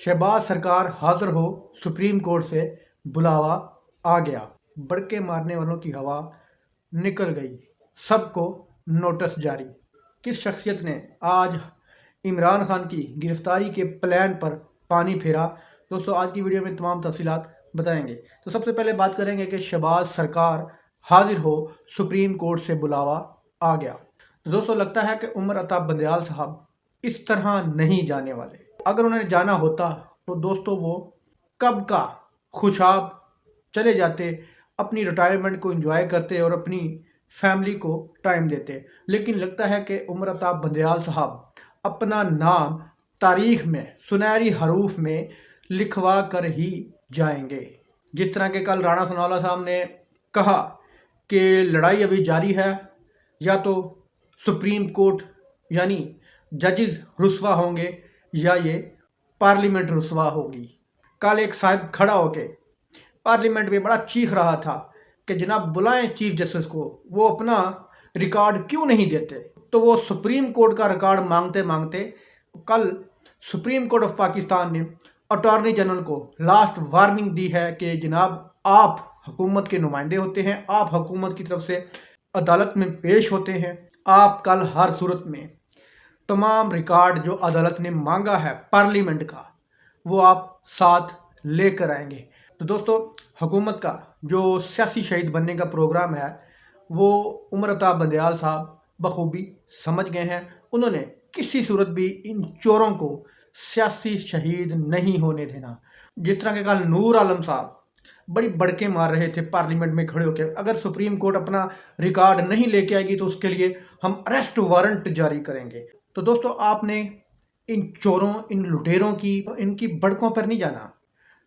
शहबाज सरकार हाजिर हो, सुप्रीम कोर्ट से बुलावा आ गया। बड़के मारने वालों की हवा निकल गई, सबको नोटिस जारी। किस शख्सियत ने आज इमरान खान की गिरफ्तारी के प्लान पर पानी फेरा? दोस्तों, आज की वीडियो में तमाम तफसीलात बताएंगे। तो सबसे पहले बात करेंगे कि शहबाज सरकार हाजिर हो, सुप्रीम कोर्ट से बुलावा आ गया। तो दोस्तों, लगता है कि उमर अता बंदयाल साहब इस तरह नहीं जाने वाले। अगर उन्हें जाना होता तो दोस्तों वो कब का खुशाब चले जाते, अपनी रिटायरमेंट को एंजॉय करते और अपनी फैमिली को टाइम देते। लेकिन लगता है कि उमर अता बंदयाल साहब अपना नाम तारीख में सुनहरी हरूफ में लिखवा कर ही जाएंगे। जिस तरह के कल राणा सनाउल्लाह साहब ने कहा कि लड़ाई अभी जारी है, या तो सुप्रीम कोर्ट यानी जजेस रुस्वा होंगे या ये पार्लियामेंट रुस्वा होगी। कल एक साहब खड़ा होके पार्लियामेंट में बड़ा चीख रहा था कि जनाब बुलाएं चीफ जस्टिस को, वो अपना रिकॉर्ड क्यों नहीं देते। तो वो सुप्रीम कोर्ट का रिकॉर्ड मांगते मांगते कल सुप्रीम कोर्ट ऑफ पाकिस्तान ने अटॉर्नी जनरल को लास्ट वार्निंग दी है कि जनाब आप हुकूमत के नुमाइंदे होते हैं, आप हुकूमत की तरफ से अदालत में पेश होते हैं, आप कल हर सूरत में तमाम रिकॉर्ड जो अदालत ने मांगा है पार्लियामेंट का वो आप साथ लेकर आएंगे। तो दोस्तों, हुकूमत का जो सियासी शहीद बनने का प्रोग्राम है वो उमर अता बंदयाल साहब बखूबी समझ गए हैं। उन्होंने किसी सूरत भी इन चोरों को सियासी शहीद नहीं होने देना। जिस तरह के कल नूर आलम साहब बड़ी बड़के मार रहे थे पार्लियामेंट में खड़े होकर, अगर सुप्रीम कोर्ट अपना रिकॉर्ड नहीं लेके आएगी तो उसके लिए हम अरेस्ट वारंट जारी करेंगे। तो दोस्तों, आपने इन चोरों, इन लुटेरों की, इनकी बड़कों पर नहीं जाना।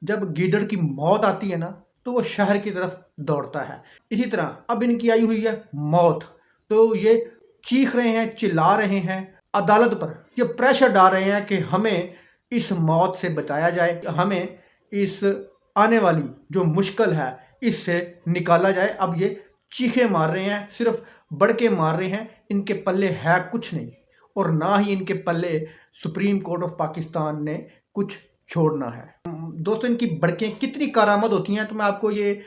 जब गीदड़ की मौत आती है ना तो वो शहर की तरफ दौड़ता है। इसी तरह अब इनकी आई हुई है मौत, तो ये चीख रहे हैं, चिल्ला रहे हैं, अदालत पर ये प्रेशर डाल रहे हैं कि हमें इस मौत से बचाया जाए, हमें इस आने वाली जो मुश्किल है इससे निकाला जाए। अब ये चीखे मार रहे हैं, सिर्फ बड़के मार रहे हैं, इनके पल्ले है कुछ नहीं और ना ही इनके पल्ले सुप्रीम कोर्ट ऑफ पाकिस्तान ने कुछ छोड़ना है। दोस्तों, इनकी बड़कें कितनी कारामद होती हैं तो मैं आपको ये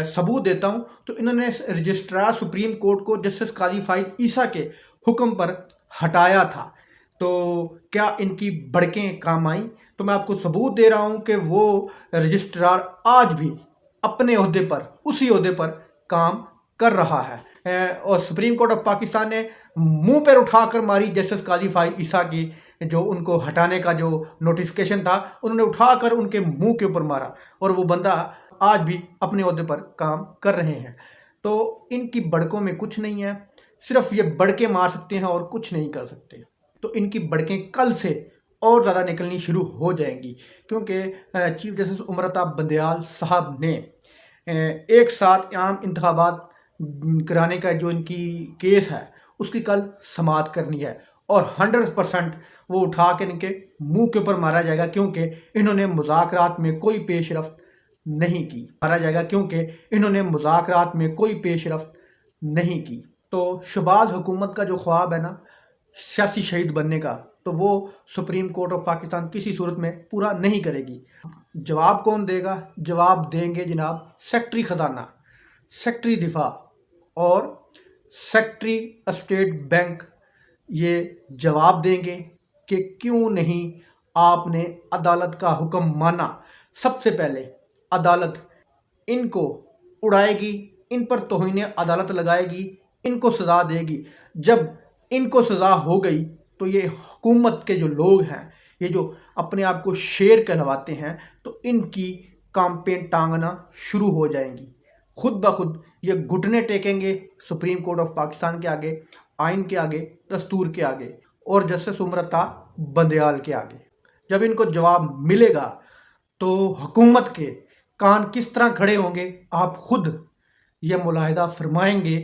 सबूत देता हूँ। तो इन्होंने रजिस्ट्रार सुप्रीम कोर्ट को जस्टिस काजी फाइज ईसा के हुक्म पर हटाया था, तो क्या इनकी बड़कें काम आई? तो मैं आपको सबूत दे रहा हूँ कि वो रजिस्ट्रार आज भी अपने ओहदे पर, उसी ओहदे पर काम कर रहा है। और सुप्रीम कोर्ट ऑफ पाकिस्तान ने मुंह पर उठाकर मारी जस्टिस काजी फाइज ईसा की, जो उनको हटाने का जो नोटिफिकेशन था उन्होंने उठाकर उनके मुंह के ऊपर मारा और वो बंदा आज भी अपने ओहदे पर काम कर रहे हैं। तो इनकी बड़कों में कुछ नहीं है, सिर्फ ये बड़के मार सकते हैं और कुछ नहीं कर सकते। तो इनकी बड़कें कल से और ज़्यादा निकलनी शुरू हो जाएंगी, क्योंकि चीफ जस्टिस उमर अता बंदयाल साहब ने एक साथ आम इंतखाबात कराने का जो इनकी केस है उसकी कल समाअत करनी है और 100% वो उठा के इनके मुंह के ऊपर मारा जाएगा, क्योंकि इन्होंने मुज़ाकरात में कोई पेशरफ्त नहीं की। मारा जाएगा क्योंकि इन्होंने मुज़ाकरात में कोई पेशरफ्त नहीं की। तो शहबाज हुकूमत का जो ख्वाब है ना सियासी शहीद बनने का, तो वो सुप्रीम कोर्ट ऑफ पाकिस्तान किसी सूरत में पूरा नहीं करेगी। जवाब कौन देगा? जवाब देंगे जनाब सेक्रेटरी ख़जाना, सेक्रेटरी दिफा और सेक्रेटरी स्टेट बैंक। ये जवाब देंगे कि क्यों नहीं आपने अदालत का हुक्म माना। सबसे पहले अदालत इनको उड़ाएगी, इन पर तौहीन अदालत लगाएगी, इनको सज़ा देगी। जब इनको सज़ा हो गई तो ये हुकूमत के जो लोग हैं, ये जो अपने आप को शेर कहलवाते हैं, तो इनकी कांपें टांगना शुरू हो जाएंगी। खुद ब खुद ये घुटने टेकेंगे सुप्रीम कोर्ट ऑफ पाकिस्तान के आगे, आइन के आगे, दस्तूर के आगे और जस्टिस उमर अता बंदयाल के आगे। जब इनको जवाब मिलेगा तो हुकूमत के कान किस तरह खड़े होंगे आप खुद ये मुलाहिजा फरमाएंगे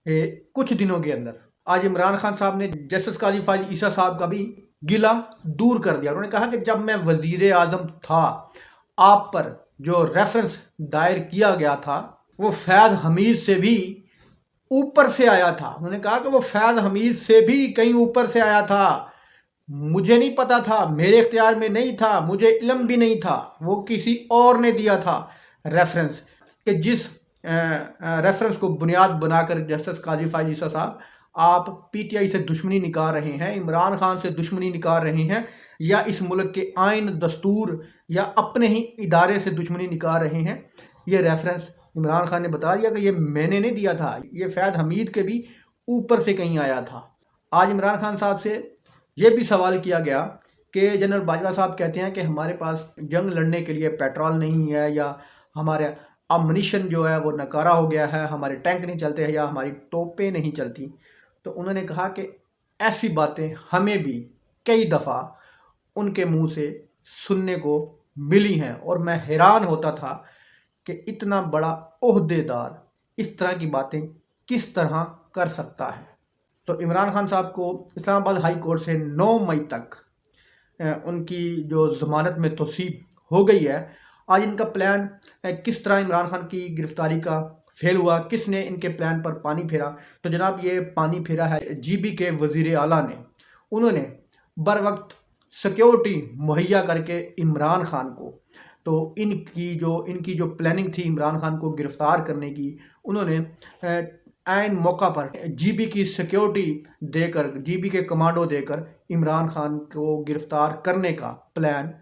कुछ दिनों के अंदर। आज इमरान खान साहब ने जस्टिस काजी फाइज ईसा साहब का भी गिला दूर कर दिया। उन्होंने कहा कि जब मैं वजीर आज़म था, आप पर जो रेफरेंस दायर किया गया था वो फैज़ हमीद से भी ऊपर से आया था। उन्होंने कहा कि वो फैज़ हमीद से भी कहीं ऊपर से आया था। मुझे नहीं पता था, मेरे इख्तियार में नहीं था, मुझे इल्म भी नहीं था, वो किसी और ने दिया था रेफरेंस, कि जिस रेफरेंस को बुनियाद बनाकर जस्टिस काजी फायज ईसा साहब आप पीटीआई से दुश्मनी निकाल रहे हैं, इमरान खान से दुश्मनी निकाल रहे हैं, या इस मुल्क के आइन दस्तूर या अपने ही इदारे से दुश्मनी निकाल रहे हैं। ये रेफरेंस इमरान खान ने बता दिया कि ये मैंने नहीं दिया था, ये फैद हमीद के भी ऊपर से कहीं आया था। आज इमरान खान साहब से ये भी सवाल किया गया कि जनरल बाजवा साहब कहते हैं कि हमारे पास जंग लड़ने के लिए पेट्रोल नहीं है, या हमारे अमनिशन जो है वो नकारा हो गया है, हमारे टैंक नहीं चलते हैं, या हमारी तोपें नहीं चलती। तो उन्होंने कहा कि ऐसी बातें हमें भी कई दफ़ा उनके मुंह से सुनने को मिली हैं, और मैं हैरान होता था कि इतना बड़ा ओहदेदार इस तरह की बातें किस तरह कर सकता है। तो इमरान खान साहब को इस्लामाबाद हाई कोर्ट से 9 मई तक उनकी जो ज़मानत में तौसीब हो गई है। आज इनका प्लान किस तरह इमरान खान की गिरफ्तारी का फेल हुआ, किसने इनके प्लान पर पानी फेरा? तो जनाब ये पानी फेरा है जीबी के वज़ीर आला ने। उन्होंने बर वक्त सिक्योरिटी मुहैया करके इमरान खान को, तो इनकी जो प्लानिंग थी इमरान खान को गिरफ़्तार करने की, उन्होंने ऐन मौका पर जीबी की सिक्योरिटी देकर, जीबी के कमांडो देकर इमरान खान को गिरफ़्तार करने का प्लान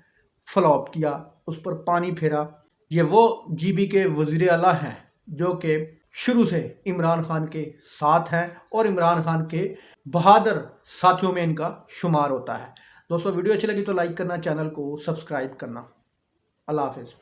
फ्लॉप किया, उस पर पानी फेरा। ये वो जीबी के वज़ीर आला हैं जो कि शुरू से इमरान खान के साथ हैं और इमरान खान के बहादुर साथियों में इनका शुमार होता है। दोस्तों वीडियो अच्छी लगी तो लाइक करना, चैनल को सब्सक्राइब करना। अल्लाह हाफ़िज़।